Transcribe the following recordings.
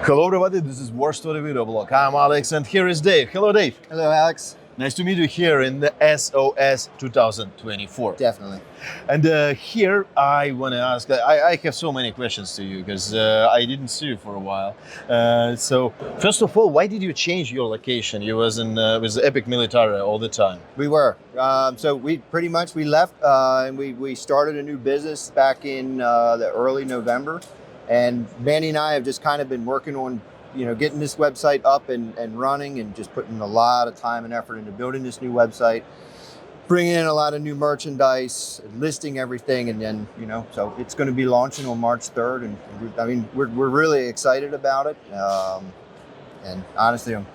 Hello everybody, this is WarStory video blog. I'm Alex and here is Dave. Hello Dave. Hello Alex. Nice to meet you here in the SOS 2024. Definitely. And here I want to ask, I have so many questions to you because I didn't see you for a while. So first of all, why did you change your location? You was in with Epic Militaria all the time. We were. So we left and we started a new business back in the early November. And Mandy and I have just kind of been working on, getting this website up and running and just putting a lot of time and effort into building this new website, bringing in a lot of new merchandise, listing everything. And then, so it's going to be launching on March 3rd. And we're really excited about it. And honestly, I'm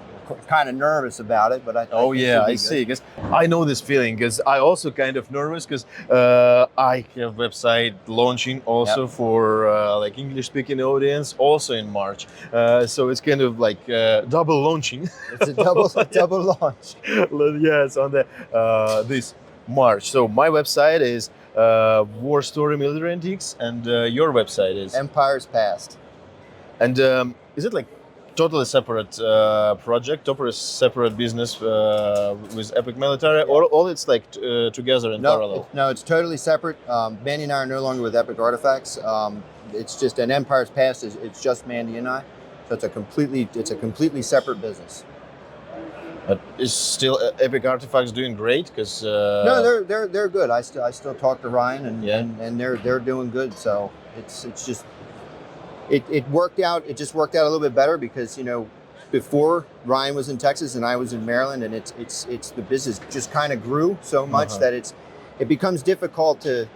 kind of nervous about it, but I see. Because I know this feeling because I also kind of nervous because I have website launching also for like English speaking audience also in March. So it's kind of like double launching. It's a double launch. Yes, on the this March. So my website is WarStory Military Antiques, and your website is Empire's Past. And is it like totally separate project, totally separate business with Epic Military, or all it's like together in parallel? No, it's totally separate. Mandy and I are no longer with Epic Artifacts. It's just an Empire's Past. It's just Mandy and I. So it's a completely separate business. But is still Epic Artifacts doing great? Because no, they're good. I still talk to Ryan and they're doing good. So it's just. It worked out. It just worked out a little bit better because before Ryan was in Texas and I was in Maryland, and it's the business just kind of grew so much that it becomes difficult to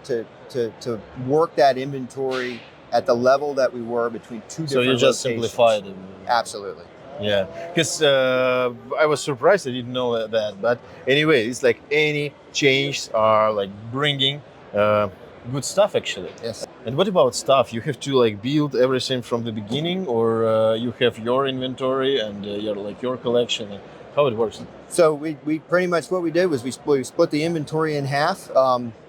work that inventory at the level that we were between two different locations. So you just simplified it. Absolutely. Yeah, because I was surprised I didn't know that. But anyway, it's like any change are like bringing good stuff actually. Yes. And what about stuff? You have to like build everything from the beginning, or you have your inventory and your collection? And how it works? So we pretty much what we did was we split the inventory in half.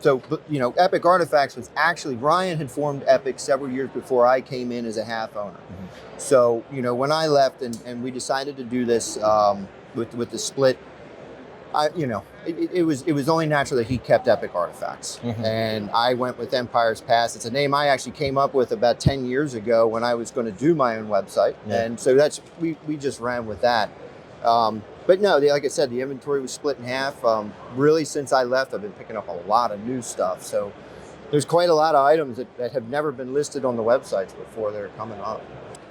Epic Artifacts was actually, Ryan had formed Epic several years before I came in as a half owner. Mm-hmm. So when I left and we decided to do this with the split, it was only natural that he kept Epic Artifacts, and I went with Empire's Past. It's a name I actually came up with about 10 years ago when I was going to do my own website, and so we just ran with that. But no, like I said, the inventory was split in half. Really, since I left, I've been picking up a lot of new stuff. So there's quite a lot of items that have never been listed on the websites before that are coming up.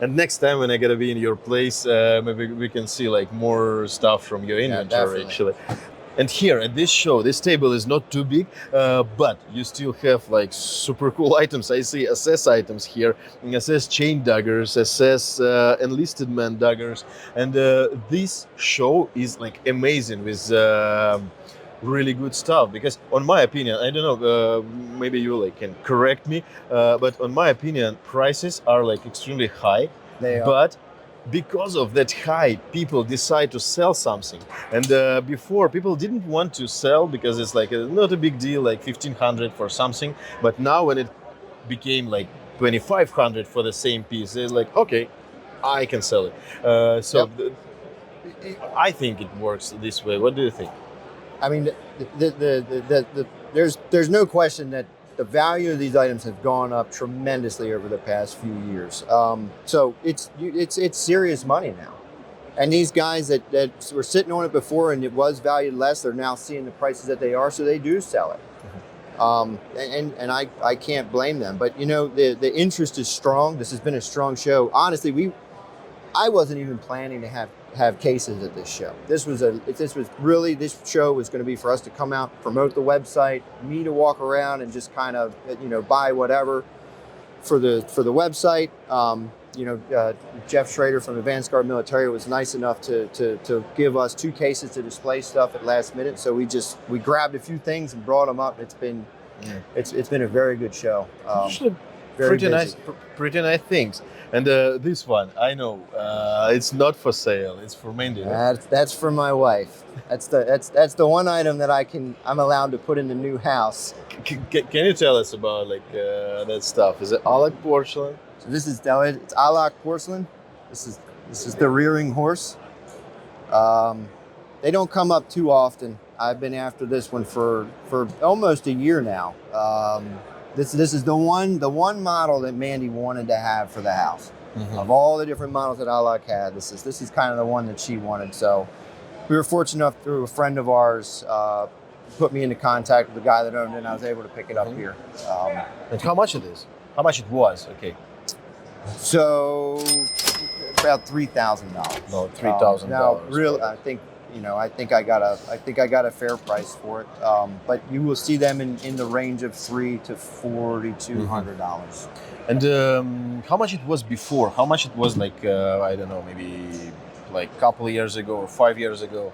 And next time when I gotta be in your place, maybe we can see like more stuff from your inventory actually. And here at this show, this table is not too big, but you still have like super cool items. I see SS items here, SS chain daggers, SS enlisted man daggers, and this show is like amazing with really good stuff. Because on my opinion, I don't know, maybe you like can correct me, but on my opinion, prices are like extremely high. They are. But because of that high, people decide to sell something. And before, people didn't want to sell because it's like not a big deal, like 1,500 for something. But now when it became like 2,500 for the same piece, they're like, okay, I can sell it. I think it works this way. What do you think? I mean, there's no question that the value of these items have gone up tremendously over the past few years. So it's serious money now. And these guys that were sitting on it before and it was valued less, they're now seeing the prices that they are, so they do sell it. And I can't blame them. But the interest is strong. This has been a strong show. Honestly, I wasn't even planning to have cases at this show. This show was going to be for us to come out, promote the website, me to walk around and just kind of buy whatever for the website. Jeff Schrader from Advanced Guard Militaria was nice enough to give us 2 cases to display stuff at last minute. So we grabbed a few things and brought them up. It's been a very good show. Pretty nice things. And this one, I know, it's not for sale. It's for Mandy. That's for my wife. That's the one item that I'm allowed to put in the new house. Can you tell us about that stuff? Is it Alak porcelain? So this is it's Alak porcelain. This is the rearing horse. They don't come up too often. I've been after this one for almost a year now. This is the one model that Mandy wanted to have for the house. Mm-hmm. Of all the different models that Alok had, this is kind of the one that she wanted. So we were fortunate enough through a friend of ours put me into contact with the guy that owned it, and I was able to pick it up here. And how much it is? How much it was? Okay. So about $3,000. No, $3,000. Now, really, I think I got a fair price for it. But you will see them in the range of $300 to $4,200. And how much it was before? How much it was like? I don't know, maybe like a couple of years ago or 5 years ago.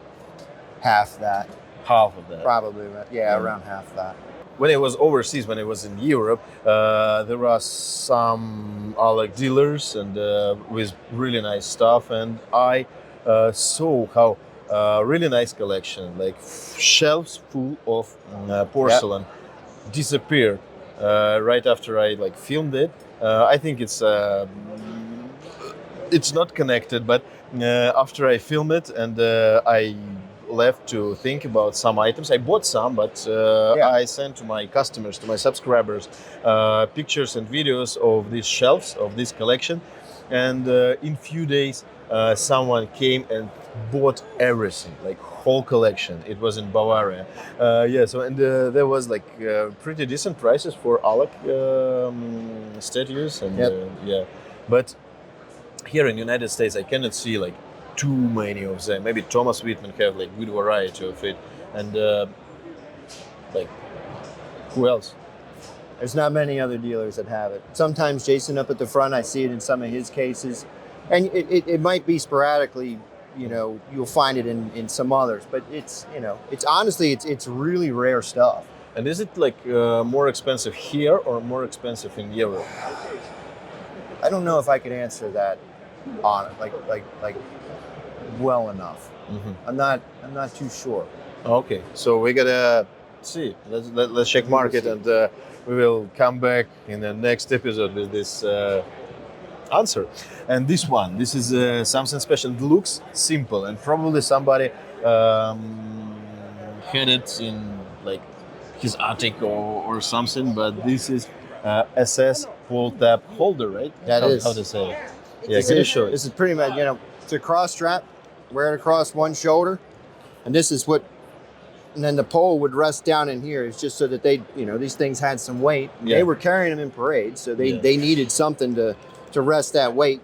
Half that. Half of that. Probably, yeah, around half that. When it was overseas, when it was in Europe, there were some Alec dealers and with really nice stuff, and I saw how really nice collection, like shelves full of porcelain, disappeared right after I filmed it. I think it's not connected, but after I filmed it and I left to think about some items. I bought some, but I sent to my customers, to my subscribers, pictures and videos of these shelves, of this collection. And in few days, someone came and bought everything, like whole collection. It was in Bavaria. There was pretty decent prices for Alec statues. And but here in United States, I cannot see too many of them. Maybe Thomas Whitman have good variety of it, and who else? There's not many other dealers that have it. Sometimes Jason up at the front, I see it in some of his cases, and it might be sporadically. You'll find it in some others, but it's honestly it's really rare stuff. And is it more expensive here or more expensive in Europe? I don't know if I could answer that on it well enough. Mm-hmm. I'm not too sure. Okay, so we gotta see. Let's check market, and we will come back in the next episode with this answer. And this is something special. It looks simple, and probably somebody had it in his attic or something. But this is SS pull tab holder, right? That is how to say it. Yeah, can you show it? This is pretty much it's a cross strap. Wear it across one shoulder, and this is what. And then the pole would rest down in here. It's just so that these things had some weight. Yeah. They were carrying them in parades, so they needed something to rest that weight.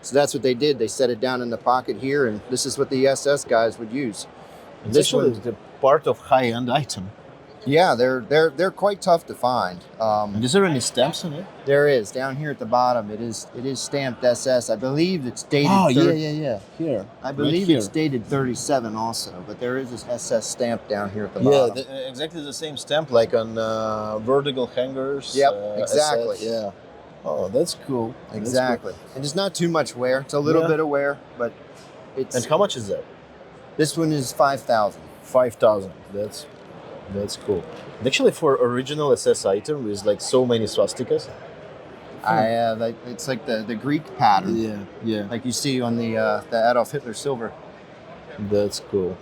So that's what they did. They set it down in the pocket here, and this is what the SS guys would use. And this one is the part of high-end item. Yeah, they're quite tough to find. And is there any stamps on it? There is. Down here at the bottom, it is stamped SS. I believe it's dated. Oh, yeah. Here. I believe it's dated 37 also, but there is this SS stamp down here at the bottom. Yeah, exactly the same stamp like on vertical hangers. Yep, exactly. SS. Yeah. Oh, that's cool. Exactly. Cool. And it's not too much wear. It's a little bit of wear, but it's... And how much is that? This one is $5,000. $5,000. That's cool. And actually, for original SS item with so many swastikas. It's like the Greek pattern. Yeah. Like you see on the Adolf Hitler silver. That's cool.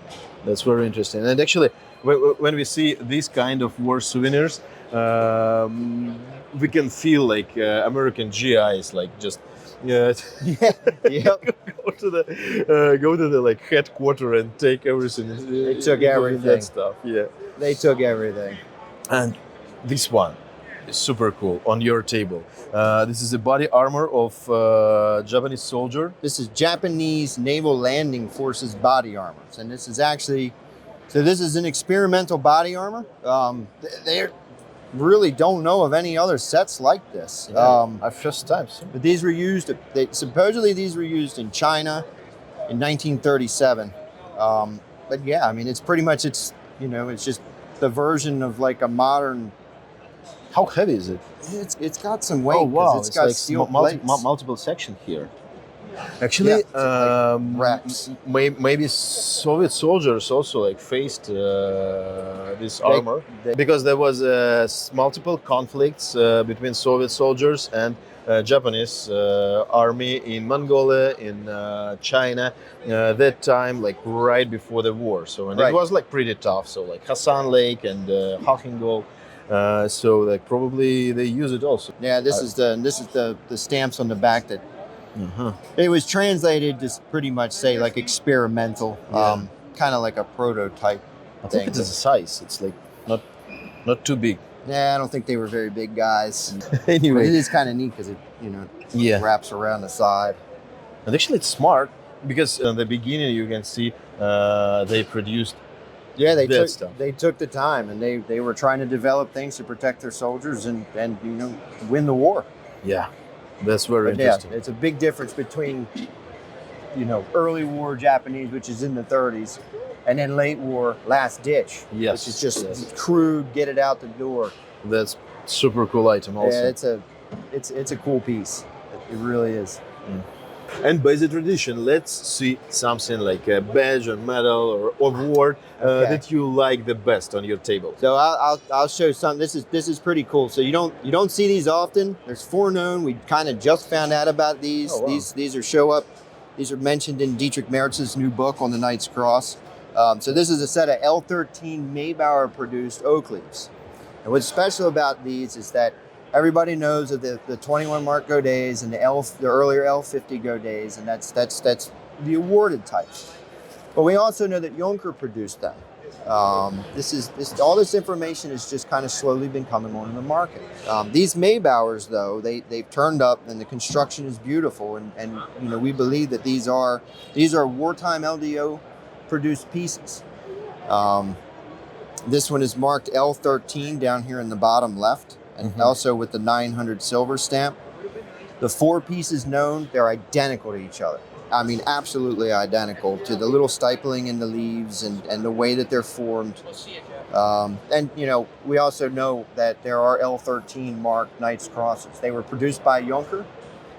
That's very interesting. And actually, when we see these kind of war souvenirs, we can feel American GIs just. Yeah. Yep. Go to the headquarters and take everything. They took everything. That stuff. Yeah. They took everything. And this one is super cool on your table. This is the body armor of Japanese soldier. This is Japanese Naval Landing Forces body armors, and this is actually this is an experimental body armor. They really don't know of any other sets like this. First time. But these were used. Supposedly these were used in China in 1937. But yeah, I mean, it's pretty much it's just the version of a modern. How heavy is it? It's got some weight. Oh wow! It's got steel plates. Multiple section here. Actually, racks. Maybe Soviet soldiers also faced this armor because there was multiple conflicts between Soviet soldiers and Japanese army in Mongolia, in China, that time, like right before the war. So, and Right. it was like pretty tough. So, like Hassan Lake and Halkingol. So, like probably they use it also. Yeah, this is the stamps on the back that Uh-huh. it was translated to pretty much say like experimental, Yeah. kind of like a prototype. I think it's a size. It's like not too big. Yeah, I don't think they were very big guys. But Anyway, it is kind of neat because it yeah. wraps around the side. And actually, it's smart because in the beginning you can see they produced. Yeah, That they took the time and they were trying to develop things to protect their soldiers and win the war. Yeah, that's very But interesting. yeah, it's a big difference between early war Japanese, which is in the 30s, and then late war last ditch, Yes, which is just yes. crude, get it out the door. That's super cool item also. Yeah, it's a cool piece. It really is. And by the tradition, let's see something like a badge or medal or award Okay. that you like the best on your table. So I'll show some. This is pretty cool. So you don't see these often. There's 4 known. We kind of just found out about these. Oh, wow. These are show up. These are mentioned in Dietrich Mertz's new book on the Knight's Cross. So this is a set of L13 Maybauer produced oak leaves. And what's special about these is that everybody knows of the 21 Mark Godets and the earlier L50 Godets, and that's the awarded types. But we also know that Junker produced them. All this information has just kind of slowly been coming on in the market. These Maybauers, though, they've turned up, and the construction is beautiful, and we believe that these are wartime LDO produced pieces. This one is marked L13 down here in the bottom left, and also with the 900 silver stamp. The 4 pieces known, they're identical to each other. I mean, absolutely identical to the little stippling in the leaves and the way that they're formed. And we also know that there are L13 marked Knight's Crosses. They were produced by Junker.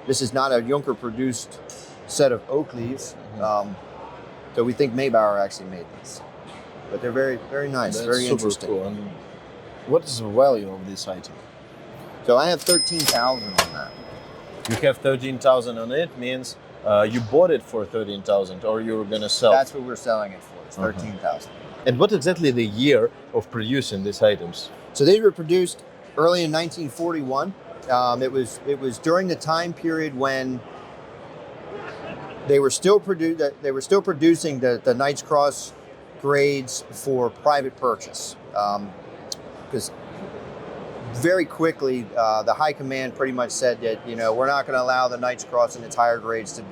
This is not a Junker produced set of oak leaves. So we think Maybauer actually made these. But they're very, very nice, That's very super interesting. cool. And what is the value of this item? So I have 13,000 on that. You have 13,000 on it, means you bought it for 13,000, or you're gonna sell. That's what we're selling it for. It's 13,000. And what exactly the year of producing these items? So they were produced early in 1941. It was during the time period when they were still producing the Knight's Cross grades for private purchase, because very quickly the high command pretty much said that we're not going to allow the Knight's Cross and its higher grades to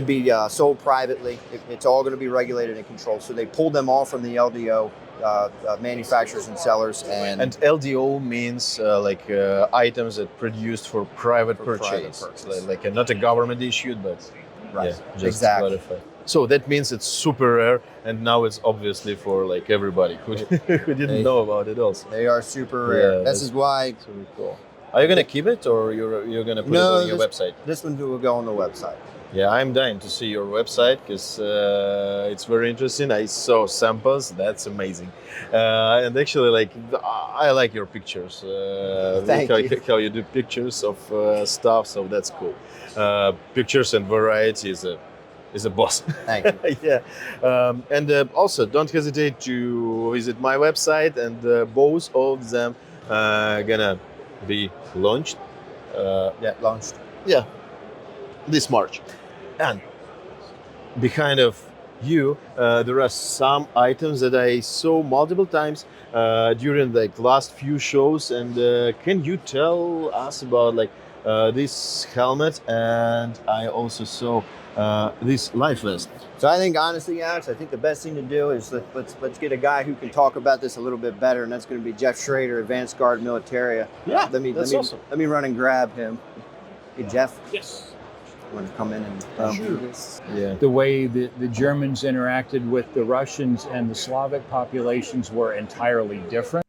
be sold privately. It's all going to be regulated and controlled. So they pulled them all from the LDO manufacturers and sellers. And LDO means items that produced for private purchase. Like not a government issued, but right, yeah, just exactly. to clarify. So that means it's super rare, and now it's obviously for like everybody who didn't know about it also. They are super rare. Yeah, this is why. Super cool. Are you gonna keep it, or you're gonna put it on your website? This one will go on the website. Yeah, I'm dying to see your website because it's very interesting. I saw samples. That's amazing. And actually, I like your pictures. Thank you. How you do pictures of stuff. So that's cool. Pictures and variety is a boss. Thank you. Yeah. And also, don't hesitate to visit my website, and both of them gonna be launched. Launched. Yeah, this March. And behind of you, there are some items that I saw multiple times during the last few shows. And can you tell us about this helmet? And I also saw this life vest. So I think, honestly, Alex, the best thing to do is let's get a guy who can talk about this a little bit better, and that's going to be Jeff Schrader, Advanced Guard Militaria. Yeah, awesome. Let me run and grab him. Hey, Jeff. Yes. Want to come in and do this? Yeah. The way the Germans interacted with the Russians and the Slavic populations were entirely different.